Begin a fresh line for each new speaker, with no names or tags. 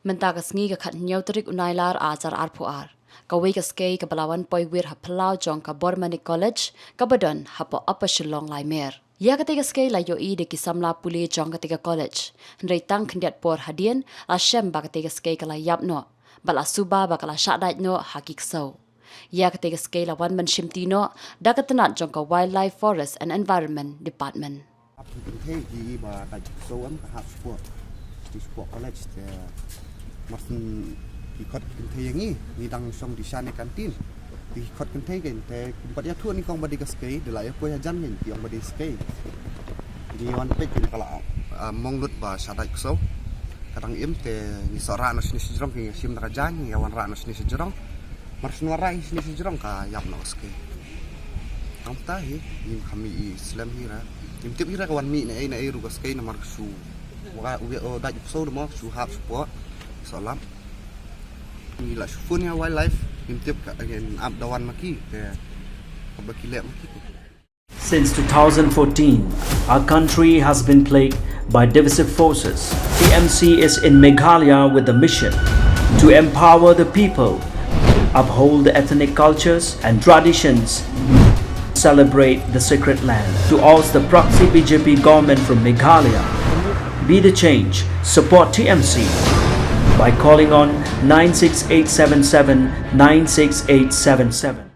Menta ka sngi ka khat nyau tarik unailar ajar arpuar. Kawei ka Skei ka balawan poi wir ha pelau jong ka Bormani College ka badan hapo apa Shillong Laimer. Ya ketika Skei la yoi de kisamla puli jong ketika college. Hendrai tang kendiat por hadien la shem ba ketika Skei ka la yap no. Bala suba ba kala syadait no hakik so. Ya ketika Skei la wan man shimtino da ketenat jong ka Wildlife Forest and Environment Department.
Thế thì bà tại số ấm cả hạt sport thì sport college thì mà thì khất kinh thế như ni đang xong đi sang kantin thì khất kinh thế cái thì bắt đầu thua ni con bắt đi cái Skei để lại quay dân nhìn thì ông bắt đi Skei thìวันเป็ดนี่ก็ละมองลุดบ่าสาดายก็kadang im te ni sora no sini sejrong ki sim nak jan ni awan ra no sini sejrong mar sunu ra sini sejrong ka yap no Skei am ta hi ni kami Islam hi ra tim tip hi ra kawan mi nei nei ru ka Skei na mar su wa o da so mo su hap sport salam ni la su funya wildlife tim tip ka again ab dawan maki te kabakile maki.
Since 2014, our country has been plagued by divisive forces. TMC is in Meghalaya with the mission to empower the people, uphold the ethnic cultures and traditions, celebrate the sacred land. To oust the proxy BJP government from Meghalaya, be the change, support TMC by calling on 96877 96877.